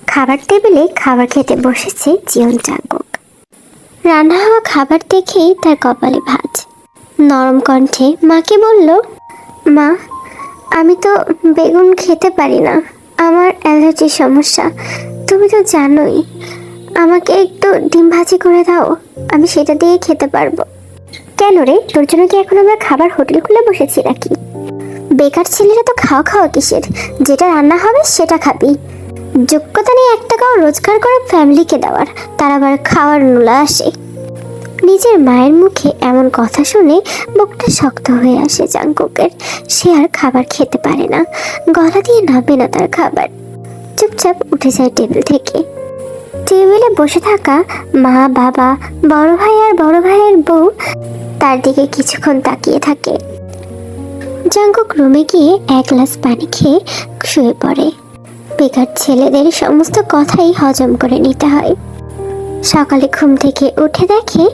খাবার টেবিলে খাবার খেতে বসেছে জিয়ন জাঙ্কুক। রান্না হওয়া খাবার দেখেই তার কপালে ভাঁজ। নরম কণ্ঠে মাকে বলল, মা, আমি তো বেগুন খেতে পারি না, আমার অ্যালার্জির সমস্যা, তুমি তো জানোই। আমাকে একটু ডিম ভাজি করে দাও, আমি সেটা দিয়ে খেতে পারবো। কেন রে, তোর জন্য কি এখন আমরা খাবার হোটেল খুলে বসেছি নাকি? বেকার ছেলেরা তো খাওয়া খাওয়া কিসের, যেটা রান্না হবে সেটা খাবি। যোগ্যতা নেই 1 টাকাও রোজগার করে ফ্যামিলিকে দেওয়ার, তার আবার খাওয়ার নোলা আসে। নিজের মায়ের মুখে এমন কথা শুনে বুকটা শক্ত হয়ে আসে জাঙ্কুকের। সে আর খাবার খেতে পারে না, গলা দিয়ে নামে না তার খাবার। চুপচাপ উঠে যায় টেবিল থেকে। টেবিলে বসে থাকা মা, বাবা, বড় ভাই আর বড় ভাইয়ের বউ তার দিকে কিছুক্ষণ তাকিয়ে থাকে। জাঙ্কুক রুমে গিয়ে 1 গ্লাস পানি খেয়ে শুয়ে পড়ে। বেকার ছেলেদের সমস্ত কথাই হজম করে নিতে হয়। সকালে ঘুম থেকে উঠে দেখে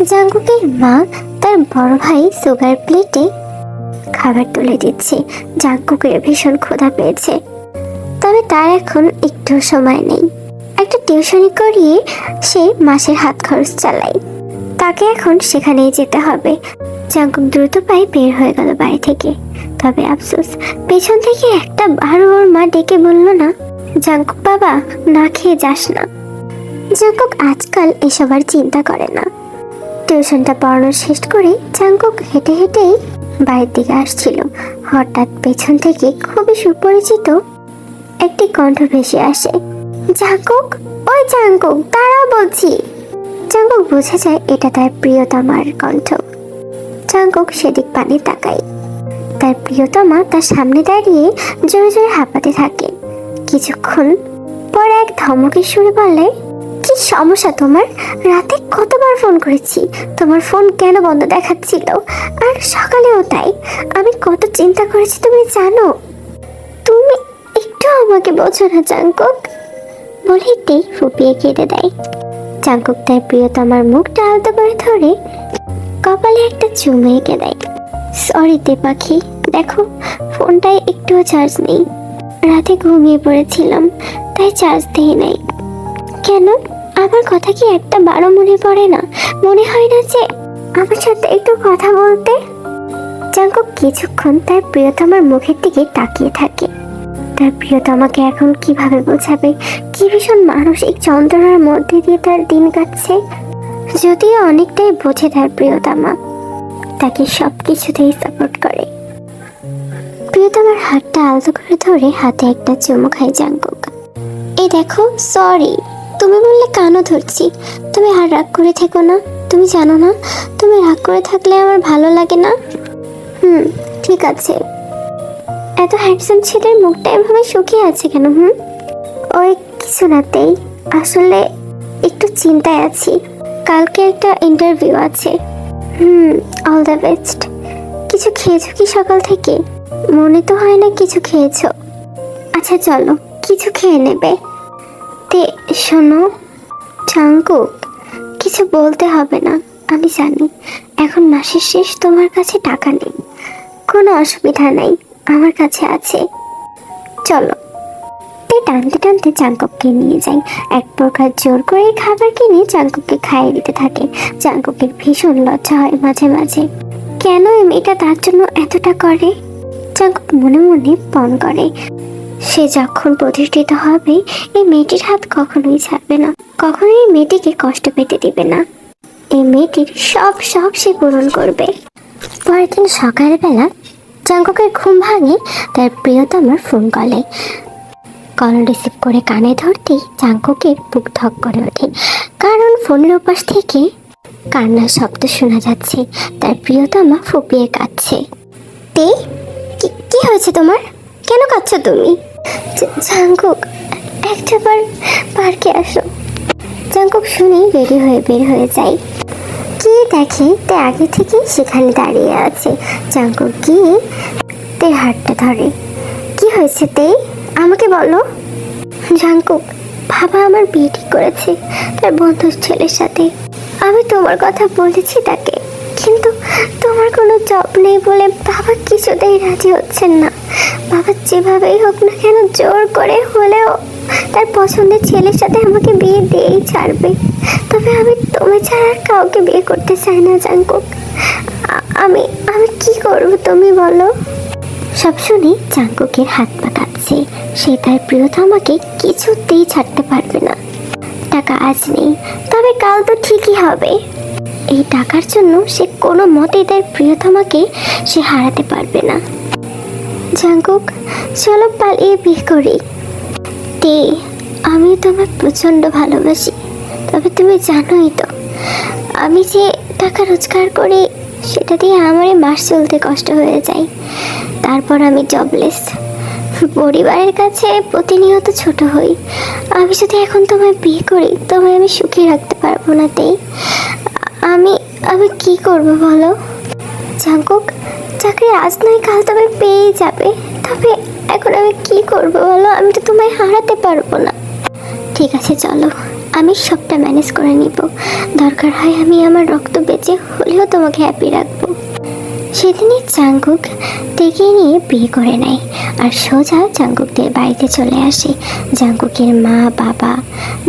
জাঙ্কুকের মা তার বড় ভাই সুগার প্লেটে খাবার তুলে দিচ্ছে। জাঙ্কুকের ভীষণ ক্ষুধা পেয়েছে, তবে তার এখন একটু সময় নেই। একটা টিউশনি করিয়ে সে মাসের হাত খরচ চালায়, তাকে এখন সেখানেই যেতে হবে। জাঙ্কুক দ্রুত পায়ে বের হয়ে গেল বাড়ি থেকে। তবে আফসোস, পেছন থেকে একটা বারো ওর মা ডেকে বলল না, জাঙ্কুক বাবা, না খেয়ে যাস না। জাঙ্কুক আজকাল এসব আর চিন্তা করে না। টিউশনটা পড়ানো শেষ করে জাঙ্কুক হেঁটে হেঁটেই বাড়ির দিকে আসছিল। হঠাৎ পেছন থেকে খুবই সুপরিচিত একটি কণ্ঠ ভেসে আসে, জাঙ্কুক, ওই জাঙ্কুক, দাঁড়াও বলছি। জাঙ্কুক বুঝে যায় এটা তার প্রিয়তমার কণ্ঠ। জাঙ্কুক সেদিক পানে তাকায়। তার প্রিয়তমা তার সামনে দাঁড়িয়ে জোরে জোরে হাঁপাতে থাকে। কিছুক্ষণ পরে এক ধমকের সুরে বলে, কি সমস্যা তোমার? রাতে কতবার ফোন করেছি, তোমার ফোন কেন বন্ধ দেখাচ্ছিল? আর সকালেও তাই। আমি কত চিন্তা করেছি তুমি জানো? তুমি একটু আমাকে বোঝো না জাঙ্কুক। বলেই ফুপিয়ে কেটে দেয়। জাঙ্কুক তার প্রিয়তমার মুখটা আলতো করে ধরে কপালে একটা চুমু এঁকে দেয়। সরি তে পাখি, দেখো ফোনটায় একটুও চার্জ নেই। রাতে ঘুমিয়ে পড়েছিলাম, তাই চার্জ দিই নাই। কেন, আমার কথা কি একটা বারো মনে পড়ে না? মনে হয় না যে আমার সাথে একটু কথা বলতে? জাঙ্কুক কিছুক্ষণ তার প্রিয়তমার মুখের দিকে তাকিয়ে থাকে। তার প্রিয়তমাকে এখন কিভাবে বোঝাবে কি ভীষণ মানসিক যন্ত্রণার মধ্যে দিয়ে তার দিন কাটছে। যদিও অনেকটাই বোঝে তার প্রিয়তমা, তাকে সব কিছুতেই সাপোর্ট করে। প্রিয়তমার হাতটা আলতো করে ধরে হাতে একটা চুমু খায় জাঙ্কুক। এই দেখো, সরি, তুমি বললে কানও ধরছি। তুমি আর রাগ করে থেকো না, তুমি জানো না তুমি রাগ করে থাকলে আমার ভালো লাগে না। ঠিক আছে। এত হ্যান্ডসাম ছেলের মুখটা এভাবে শুকিয়ে আছে কেন? ওই কিছু নাতেই, আসলে একটু চিন্তায় আছি। কালকে একটা ইন্টারভিউ আছে। All the best. কিছু খেয়েছো কি সকাল থেকে? মনে তো হয় না কিছু খেয়েছো। আচ্ছা চলো, কিছু খেয়ে নেবে। তে শোনো জাঙ্কুক, কিছু বলতে হবে না। আমি জানি এখন মাসের শেষ, তোমার কাছে টাকা নেই। কোনো অসুবিধা নাই, আমার কাছে আছে। চলো। তে টানতে টানতে জাঙ্কুককে নিয়ে যায়। এক প্রকার জোর করে খাবার কিনে জাঙ্কুককে খাইয়ে দিতে থাকে। জাঙ্কুকের ভীষণ লজ্জা হয় মাঝে মাঝে, কেন এই মেয়েটা তার জন্য এতটা করে। জাঙ্কুক মনে মনে পণ করে, সে যখন প্রতিষ্ঠিত হবে এই মেয়েটির হাত কখনোই ছাড়বে না, কখনোই এই মেয়েটিকে কষ্ট পেতে দিবে না। এই মেয়েটির সব শখ সে পূরণ করবে। পরের দিন সকালবেলা জাঙ্কুকের ঘুম ভাঙে তার প্রিয়তমার ফোন কলে। কল রিসিভ করে কানে ধরতেই জাঙ্কুকের বুক ধক করে ওঠে, কারণ ফোনের ওপাশ থেকে কান্নার শব্দ শোনা যাচ্ছে। তার প্রিয়তমা ফুপিয়ে কাঁদছে। তে, কি হয়েছে তোমার? কেন কাঁদছো তুমি? জাঙ্কুক, একটাবার পার্কে আসো। জাঙ্কুক শুনি রেডি হয়ে বের হয়ে যায়। কি দেখে তে আগে থেকে সেখানে দাঁড়িয়ে আছে। জাঙ্কুক গিয়ে তে হাতটা ধরে। কি হয়েছে তে, আমাকে বলো। জাঙ্কুক, বাবা আমার বিয়ে ঠিক করেছে তার বন্ধুর ছেলের সাথে। আমি তোমার কথা বলেছি তাকে, কিন্তু তোমার কোনো জব নেই বলে বাবা কিছুতেই রাজি হচ্ছেন না। বাবা যেভাবেই হোক না কেন জোর করে হলেও তার পছন্দের ছেলের সাথে আমাকে বিয়ে দিয়েই ছাড়বে। তবে আমি তুমি ছাড়া আর কাউকে বিয়ে করতে চাই না জাঙ্কুক। আমি আমি কি করব তুমি বলো? সব শুনে জাঙ্কুকের হাত পা কাঁপছে। সে তার প্রিয়তমাকে কিছুতেই ছাড়তে পারবে না। টাকা আজ নেই, তবে কাল তো ঠিকই হবে। এই টাকার জন্য সে কোনো মতেই তার প্রিয়তমাকে সে হারাতে পারবে না। জাঙ্কুক, চলো পালিয়ে বিয়ে করি। তে, আমি তোমায় প্রচণ্ড ভালোবাসি। তবে তুমি জানোই তো, আমি যে টাকা রোজগার করি সেটা দিয়ে আমারই মাস চলতে কষ্ট হয়ে যায়। তারপর আমি জবলেস, পরিবারের কাছে প্রতিনিয়ত ছোট হই। আমি যদি এখন তোমায় বিয়ে করি তোমায় আমি সুখী রাখতে পারবো না। তাই আমি আমি কি করব বলো? জাঙ্কুক, চাকরি আজ নয় কাল তবে পেয়েই যাবে। তবে এখন আমি কি করব বলো? আমি তো তোমায় হারাতে পারবো না। ঠিক আছে চলো, আমি সবটা ম্যানেজ করে নিব। দরকার হয় আমি আমার রক্ত বেঁচে হলেও তোমাকে হ্যাপি রাখবো। সেদিনই জাঙ্কুক তেকে নিয়ে বিয়ে করে নেয় আর সোজা জাঙ্কুকদের বাড়িতে চলে আসে। জাঙ্কুকের মা বাবা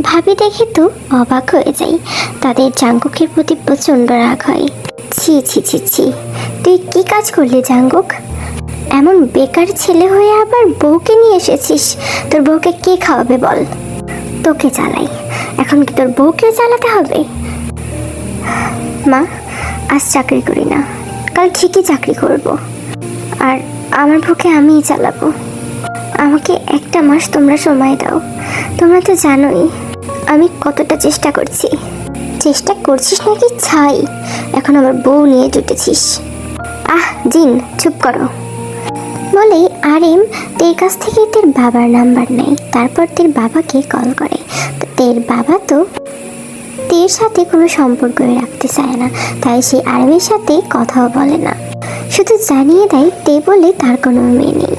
ভাবি দেখে তো অবাক হয়ে যায়। তাদের জাঙ্কুকের প্রতি প্রচণ্ড রাগ হয়। ছি ছি ছি ছি, তুই কি কাজ করলি জাঙ্কুক? এমন বেকার ছেলে হয়ে আবার বউকে নিয়ে এসেছিস। তোর বউকে কে খাওয়াবে বল? তোকে চালাই, এখন কি তোর বউকে চালাতে হবে? মা, আজ চাকরি করি না, কাল ঠিকই চাকরি করব। আর আমার বউকে আমিই চালাবো। আমাকে একটা মাস তোমরা সময় দাও। তোমরা তো জানোই আমি কতটা চেষ্টা করছি। চেষ্টা করছিস নাকি ছাই? এখন আমার বউ নিয়ে জুটেছিস। জিন, চুপ করো বলেই আরিম তের কাছ থেকে তের বাবার নাম্বার নেয়। তারপর তের বাবাকে কল করে। তের বাবা তো তের সাথে কোনো সম্পর্কই রাখতে চায় না, তাই সে আরিমের সাথে কথাও বলে না। শুধু জানিয়ে দেয় তে বলে তার কোনো মেয়ে নেই।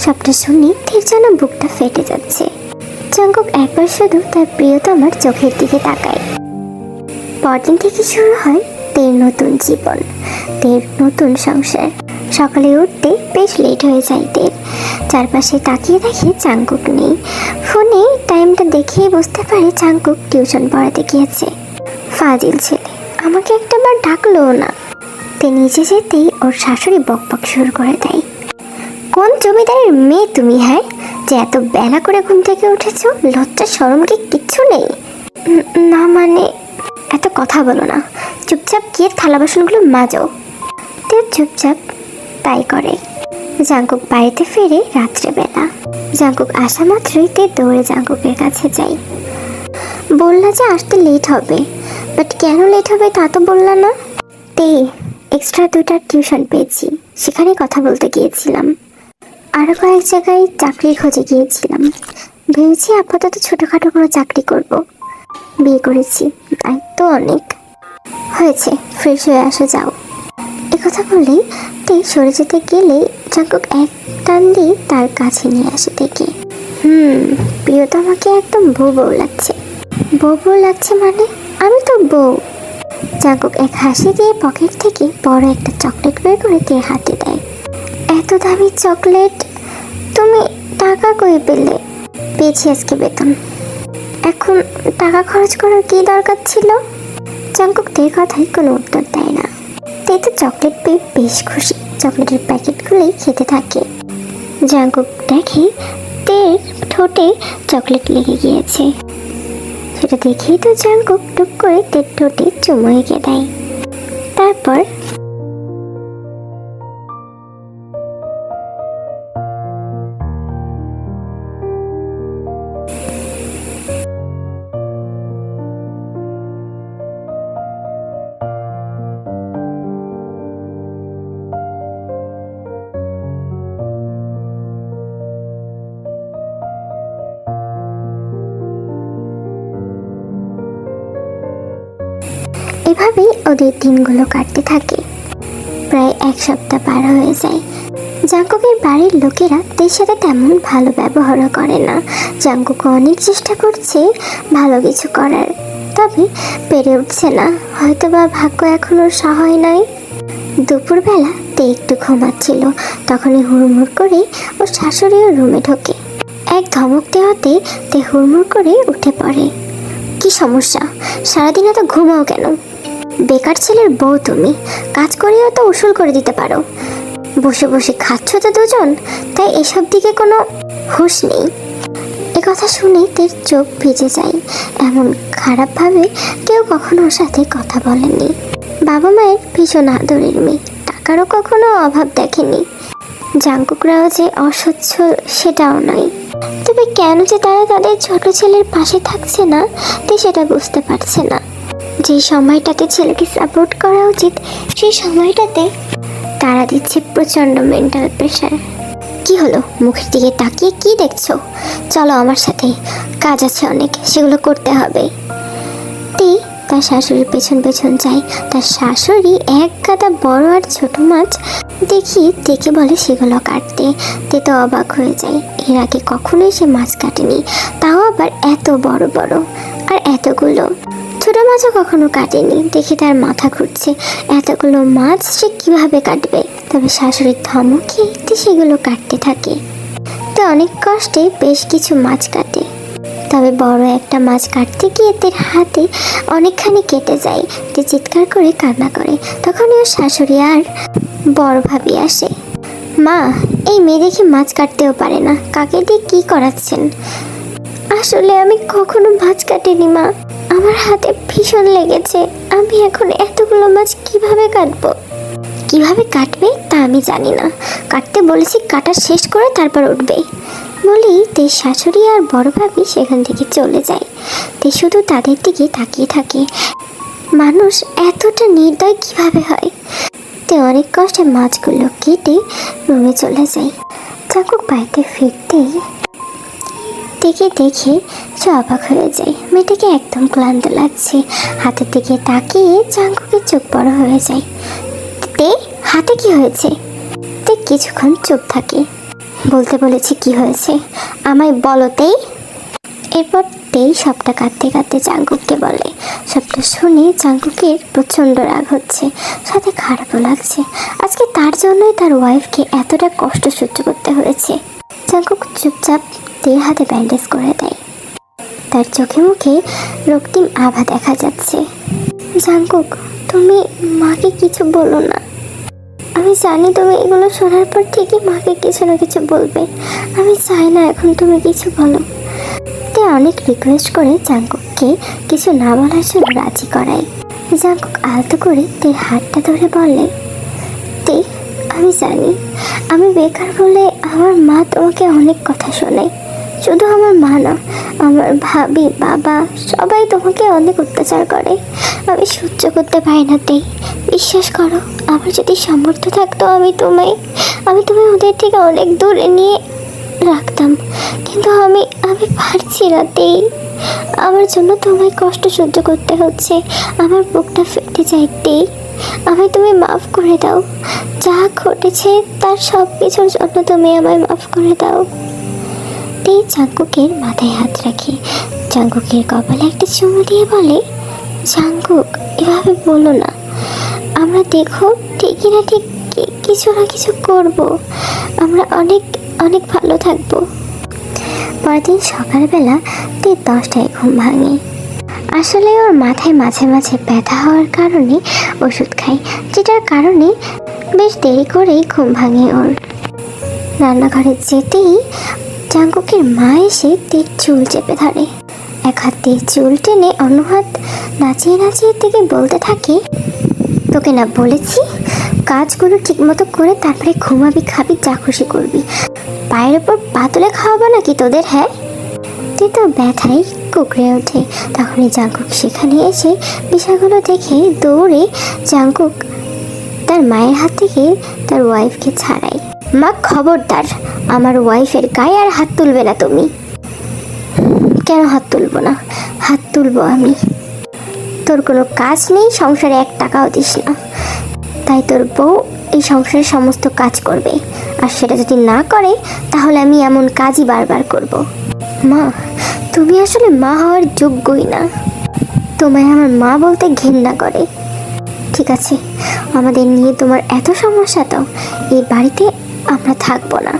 সবটা শুনে তের যেন বুকটা ফেটে যাচ্ছে। জাঙ্কুক একবার শুধু তার প্রিয়তমার চোখের দিকে তাকায়। পরদিন থেকে শুরু হয় তের নতুন জীবন, তের নতুন সংসার। সকালে উঠতে বেশ লেট হয়ে যায় তের। চারপাশে তাকিয়ে দেখে জাঙ্কুক নেই। ফোনে টাইমটা দেখেই বুঝতে পারে জাঙ্কুক টিউশন পড়াতে গিয়েছে। ফাজিল ছেলে, আমাকে একটাবার ডাকলো না। তে নিচে যেতেই ওর শাশুড়ি বকবক শুরু করে দেয়। কোন জমিদারের মেয়ে তুমি, হ্যাঁ, যে এত বেলা করে ঘুম থেকে উঠেছো? লজ্জা শরম কি কিচ্ছু নেই? না মানে, এত কথা বলো না, চুপচাপ গিয়ে থালা বাসনগুলো মাজো। তে চুপচাপ তাই করে। জাঙ্কুক বাড়িতে ফিরে রাত্রেবেলা। জাঙ্কুক আসা মাত্রই তে দৌড়ে জাঙ্কুকের কাছে যাই। বললা যে আসতে লেট হবে, বাট কেন লেট হবে তা তো বললা না। তে, এক্সট্রা 2টা টিউশন পেয়েছি, সেখানে কথা বলতে গিয়েছিলাম। আরও কয়েক জায়গায় চাকরির খোঁজে গিয়েছিলাম। ভেবেছি আপাতত ছোটোখাটো কোনো চাকরি করব। বিয়ে করেছি, দায়িত্ব অনেক। হয়েছে, ফ্রেশ হয়ে আসা যাও। কথা বলেই তে সরে যেতে গেলেই জাঙ্কুক এক টান দিয়ে তার কাছে নিয়ে আসে থেকে। প্রিয়তমাকে একদম বউ বউ লাগছে। বউ বউ লাগছে মানে? আমি তো বউ। জাঙ্কুক এক হাসি দিয়ে পকেট থেকে বড় একটা চকলেট বের করে তের হাতে দেয়। এত দামি চকলেট তুমি টাকা কই পেলে? পেয়েছি আজকে বেতন। এখন টাকা খরচ করার কি দরকার ছিল? জাঙ্কুক তের কথায় কোনো উত্তর দেয় না। তে তো চকলেট পেয়ে বেশ খুশি, চকলেটের প্যাকেটগুলোই খেতে থাকে। জাঙ্কুক দেখে তের ঠোঁটে চকলেট লেগে গিয়েছে। সেটা দেখেই তো জাঙ্কুক টুক করে তের ঠোঁটে চুমু এঁকে দেয়। তারপর এভাবেই ওদের দিনগুলো কাটতে থাকে। প্রায় 1 সপ্তাহ পার হয়ে যায়। জাঙ্কুকের বাড়ির লোকেরা তের সাথে তেমন ভালো ব্যবহারও করে না। জাঙ্কুক অনেক চেষ্টা করছে ভালো কিছু করার, তবে পেরে উঠছে না। হয়তো বা ভাগ্য এখনো সহায় নয়। দুপুরবেলা তে একটু ঘুমাচ্ছিল, তখনই হুড়মুড় করে ওর শাশুড়িও রুমে ঢোকে। এক ধমক দেওয়াতে তে হুড়মুড় করে উঠে পড়ে। কি সমস্যা? সারাদিন এত ঘুমাও কেন? বেকার ছেলের বউ তুমি, কাজ করেও তো উসুল করে দিতে পারো। বসে বসে খাচ্ছ তো দুজন, তাই এসব দিকে কোনো হুঁশ নেই। এ কথা শুনে তের চোখ ভিজে যায়। এমন খারাপভাবে কেউ কখনো ওর সাথে কথা বলেনি। বাবা মায়ের ভীষণ আদরের মেয়ে, টাকারও কখনো অভাব দেখেনি। জাঙ্কুকরাও যে অসচ্ছল সেটাও নয়। তবে কেন যে তারা তাদের ছোট ছেলের পাশে থাকছে না, তে সেটা বুঝতে পারছে না। যে সময়টাতে ছেলেকে সাপোর্ট করা উচিত, সেই সময়টাতে তারা দিচ্ছে প্রচণ্ড মেন্টাল প্রেশার। কি হলো? মুখের দিকে তাকিয়ে কি দেখছো? চলো আমার সাথে, কাজ আছে অনেক, সেগুলো করতে হবে। তে তার শাশুড়ির পেছন পেছন যায়। তার শাশুড়ি এক গাদা বড় আর ছোট মাছ দেখে বলে সেগুলো কাটতে। তে তো অবাক হয়ে যায়। এর আগে কখনোই সে মাছ কাটেনি, তাও আবার এত বড় বড়, আর এতগুলো। ছোট মাছও কখনো কাটেনি। দেখে তার মাথা ঘুরছে, এতগুলো মাছ সে কিভাবে কাটবে। তবে শাশুড়ির ধমকে সেগুলো কাটতে থাকে। তো অনেক কষ্টে বেশ কিছু মাছ কাটে। তবে বড় একটা মাছ কাটতে গিয়ে তের হাতে অনেকখানি কেটে যায়। তে চিৎকার করে কান্না করে। তখনই ওর শাশুড়ি আর বড় ভাবি আসে। মা, এই মেয়ে দেখি মাছ কাটতেও পারে না, কাকে দিয়ে কি করাচ্ছেন? আসলে আমি কখনো মাছ কাটিনি মা, আমার হাতে ভীষণ লেগেছে। আমি এখন এতগুলো মাছ কিভাবে কাটবো? কিভাবে কাটবে তা আমি জানি না, কাটতে বলেছি, কাটা শেষ করে তারপর উঠবে বলেই তে শাশুড়ি আর বড় ভাবি সেখান থেকে চলে যায়। তে শুধু তাদের দিকে তাকিয়ে থাকে। মানুষ এতটা নির্দয় কিভাবে হয়? তে অনেক কষ্টে মাছগুলো কেটে রুমে চলে যায়। জাঙ্কুক বাড়িতে ফিরতেই দেখে সে অবাক হয়ে যায়। মেয়েটাকে একদম ক্লান্ত লাগছে। হাতের দিকে তাকিয়ে জাঙ্কুকের চোখ বড় হয়ে যায়। তে, হাতে কি হয়েছে? তে কিছুক্ষণ চুপ থাকে। বলতে বলেছি কি হয়েছে, আমায় বলতেই। এরপর তেই সবটা কাঁদতে কাঁদতে জাঙ্কুককে বলে। সবটা শুনে জাঙ্কুকের প্রচণ্ড রাগ হচ্ছে, সাথে খারাপও লাগছে। আজকে তার জন্যই তার ওয়াইফকে এতটা কষ্ট সহ্য করতে হয়েছে। জাঙ্কুক চুপচাপ তের হাতে ব্যান্ডেজ করে দেয়। তার চোখে মুখে রক্তিম আভা দেখা যাচ্ছে। জাঙ্কুক, তুমি মাকে কিছু বলো না। আমি জানি তুমি এগুলো শোনার পর ঠিকই মাকে কিছু না কিছু বলবে। আমি চাই না এখন তুমি কিছু বলো। তে অনেক রিকোয়েস্ট করে জাঙ্কুককে কিছু না বলার জন্য রাজি করায়। জাঙ্কুক আলতো করে তের হাতটা ধরে বলে, তে, আমি জানি আমি বেকার বলে আমার মা তোমাকে অনেক কথা শোনায়। শুধু আমার মা না, আমার ভাবি, বাবা সবাই তোমাকে অনেক অত্যাচার করে। আমি সহ্য করতে পারি না। তেই, বিশ্বাস করো, আমার যদি সামর্থ্য থাকতো আমি তোমায় ওদের থেকে অনেক দূরে নিয়ে রাখতাম, কিন্তু আমি পারছি না। তেই, আমার জন্য তোমায় কষ্ট সহ্য করতে হচ্ছে। আমার বুকটা ফেটে যায়। তেই, আমায় তুমি মাফ করে দাও। যা ঘটেছে তার সব কিছুর জন্য তুমি আমায় মাফ করে দাও। তেই জাঙ্কুকের মাথায় হাত রাখে। জাঙ্কুকের কপালে একটা চুমু দিয়ে বলে, জাঙ্কুক, এভাবে বলো না। আমরা দেখো ঠিকই না ঠিক কিছু না কিছু করব। আমরা অনেক অনেক ভালো থাকবো। পরের দিন সকালবেলা তে 10টায় ঘুম ভাঙে। আসলে ওর মাথায় মাঝে মাঝে ব্যথা হওয়ার কারণে ওষুধ খায়, যেটার কারণে বেশ দেরি করেই ঘুম ভাঙে ওর। রান্নাঘরে যেতেই জাঙ্কুকের মা এসে তের চুল চেপে ধরে। এক হাত দিয়ে চুল টেনে অন্য হাত নাচিয়ে নাচিয়ে থেকে বলতে থাকে, তোকে না বলেছি কাজগুলো ঠিকমতো করে তারপরে ঘুমাবি, খাবি, যা খুশি করবি। পায়ের ওপর পা তুলে খাওয়াবো নাকি তোদের? হ্যাঁ? তুই তো ব্যথায় কুকড়ে ওঠে। তখনই জাঙ্কুক সেখানে এসে বিষয়গুলো দেখে দৌড়ে জাঙ্কুক তার মায়ের হাত থেকে তার ওয়াইফকে ছাড়ায়। মা, খবরদার, আমার ওয়াইফের গায়ে আর হাত তুলবে না তুমি। কেন হাত তুলবো না? হাত তুলবো আমি। তোর কোনো কাজ নেই, সংসারে 1 টাকাও দিস না, তাই তোর বউ এই সংসারের সমস্ত কাজ করবে। আর সেটা যদি না করে তাহলে আমি এমন কাজই বারবার করব। মা, তুমি আসলে মা হওয়ার যোগ্যই না। তোমায় আমার মা বলতে ঘেন্না করে। ঠিক আছে, আমাদের নিয়ে তোমার এত সমস্যা তো এই বাড়িতে আমরা থাকবো না।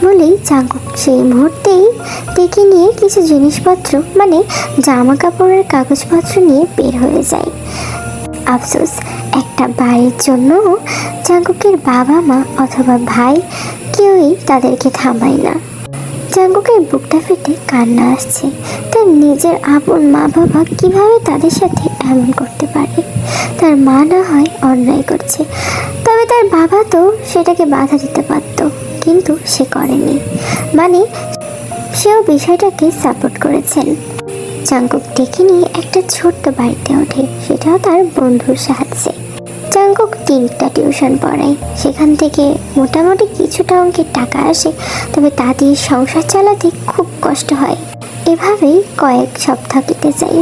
বলেই জাঙ্কুক সেই মুহূর্তেই টেকে নিয়ে কিছু জিনিসপত্র মানে জামা কাপড়ের কাগজপত্র নিয়ে বের হয়ে যায়। আফসোস একটা বাড়ির জন্য জাঙ্কুকের বাবা মা অথবা ভাই কেউই তাদেরকে থামায় না। জাঙ্কুকের বুকটা ফেটে কান্না আসছে। তার নিজের আপন মা বাবা কিভাবে তাদের সাথে এমন করতে পারে। তার মা না হয় অন্যায় করছে, তবে তার বাবা তো সেটাকে বাধা দিতে পারত, কিন্তু সে করেনি। মানে সেও বিষয়টাকে সাপোর্ট করেছেন। জাঙ্কুক ডেকে নিয়ে একটা ছোট্ট বাড়িতে ওঠে, সেটাও তার বন্ধুর সাহায্যে। জাঙ্কুক 3টা টিউশন পড়ায়, সেখান থেকে মোটামুটি কিছুটা অঙ্কের টাকা আসে, তবে তা দিয়ে সংসার চালাতে খুব কষ্ট হয়। এভাবেই কয়েক সপ্তাহ কেটে যায়।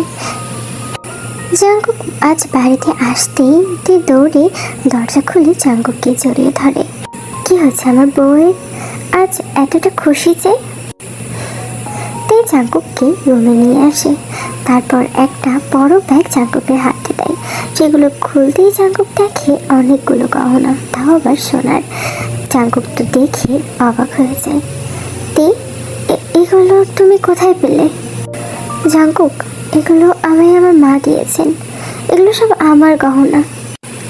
জাঙ্কুক আজ বাড়িতে আসতেই তে দৌড়ে দরজা খুলে জাঙ্কুককে জড়িয়ে ধরে। কি হচ্ছে আমার বউয়ের আজ এতটা খুশি যে? তে জাঙ্কুককে রুমে নিয়ে আসে, তারপর একটা বড় ব্যাগ জাঙ্কুকের হাতে দেয়। সেগুলো খুলতেই জাঙ্কুক দেখে অনেকগুলো গহনা, তাও আবার সোনার। জাঙ্কুক তো দেখে অবাক হয়ে যায়। তে এগুলো তুমি কোথায় পেলে? জাঙ্কুক, এগুলো আমায় আমার মা দিয়েছেন। এগুলো সব আমার গহনা।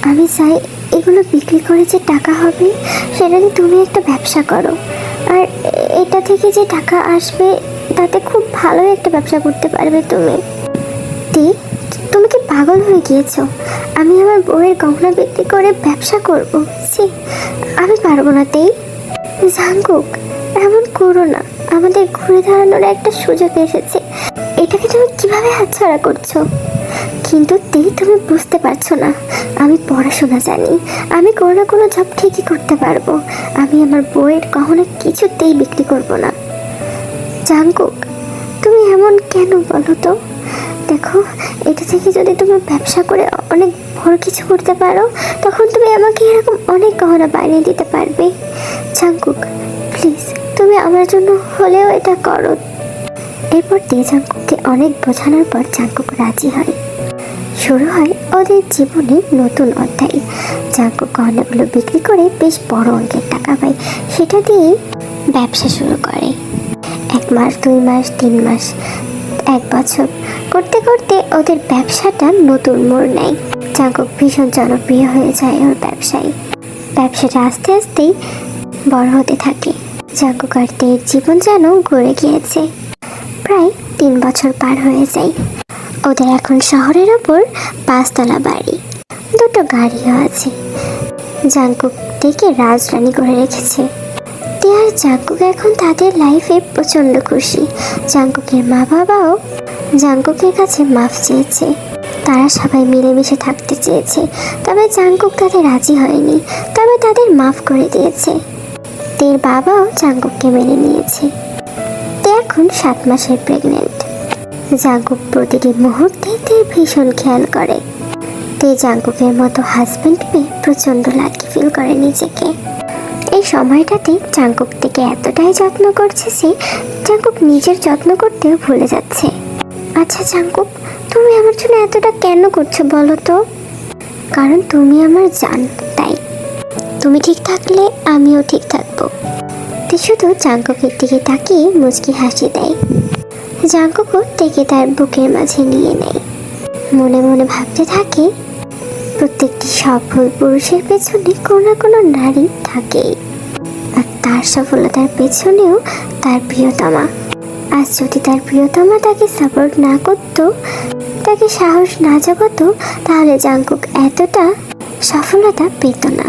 আমি চাই এগুলো বিক্রি করে যে টাকা হবে সেটাতে তুমি একটা ব্যবসা করো, আর এটা থেকে যে টাকা আসবে তাতে খুব ভালো একটা ব্যবসা করতে পারবে তুমি। তুমি কি পাগল হয়ে গিয়েছো? আমি আমার বউয়ের গহনা বিক্রি করে ব্যবসা করবো? সে আমি পারবো না। জাঙ্কুক, এমন করো না, আমাদের ঘুরে দাঁড়ানোর একটা সুযোগ এসেছে, এটাকে তুমি কিভাবে হাতছাড়া করছো? কিন্তু তুমি বুঝতে পারছো না, আমি পড়াশোনা জানি, আমি কোনো না কোনো জব ঠিকই করতে পারবো। আমি আমার বউয়ের গহনা কিছুতেই বিক্রি করবো না। জাঙ্কুক, তুমি এমন কেন বলো তো? দেখো, এটা থেকে যদি তুমি ব্যবসা করে অনেক বড় কিছু করতে পারো, তখন তুমি আমাকে এরকম অনেক গহনা বানিয়ে দিতে পারবে। জাঙ্কুক, প্লিজ তুমি আমার জন্য হলেও এটা করো। এরপর জাঙ্কুককে অনেক বোঝানোর পর জাঙ্কুক রাজি হয়। শুরু হয় ওদের জীবনের নতুন অধ্যায়। জাঙ্কুক গহনাগুলো বিক্রি করে বেশ বড় অঙ্কের টাকা পায়, সেটা দিয়েই ব্যবসা শুরু করে। 1 মাস, 2 মাস, 3 মাস, 1 বছর করতে করতে ওদের ব্যবসাটা নতুন মোড় নেয়। জাঙ্কুক ভীষণ জনপ্রিয় হয়ে যায় ওর ব্যবসায়। ব্যবসাটা আস্তে আস্তেই বড় হতে থাকে। জাঙ্কুক আর তের জীবন যেন গড়ে গিয়েছে। প্রায় 3 বছর পার হয়ে যায়। ওদের এখন শহরের ওপর 5 তলা বাড়ি, 2টো গাড়িও আছে। জাঙ্কুক থেকে রাজরানী করে রেখেছে। তে আর জাঙ্কুক এখন তাদের লাইফে প্রচণ্ড খুশি। জাঙ্কুকের মা বাবাও জাঙ্কুকের কাছে মাফ চেয়েছে। তারা সবাই মিলেমিশে থাকতে চেয়েছে, তবে জাঙ্কুক তাদের রাজি হয়নি, তবে তাদের মাফ করে দিয়েছে। তের বাবাও জাঙ্কুককে মেনে নিয়েছে। তে এখন 7 মাসের প্রেগনেন্ট। জাঙ্কুক প্রতিটি মুহূর্তে তের ভীষণ খেয়াল করে। তে জাঙ্কুকের মতো হাজব্যান্ড পেয়ে প্রচণ্ড লাকি ফিল করে নিজেকে। এই সময়টাতে জাঙ্কুক থেকে এতটাই যত্ন করছে যে জাঙ্কুক নিজের যত্ন করতেও ভুলে যাচ্ছে। আচ্ছা জাঙ্কুক, তুমি আমার জন্য এতটা কেন করছো বলো তো? কারণ তুমি আমার জান, তাই। তুমি ঠিক থাকলে আমিও ঠিক থাকবো। তে শুধু জাঙ্কুকের দিকে তাকিয়ে মুচকি হাসি দেয়। জাঙ্কুকও থেকে তার বুকের মাঝে নিয়ে নেয়। মনে মনে ভাবতে থাকে, প্রত্যেকটি সফল পুরুষের পেছনে কোনো না কোনো নারী থাকেই, আর তার সফলতার পেছনেও তার প্রিয়তমা। আজ যদি তার প্রিয়তমা তাকে সাপোর্ট না করত, তাকে সাহস না জাগাতো, তাহলে জাঙ্কুক এতটা সফলতা পেত না।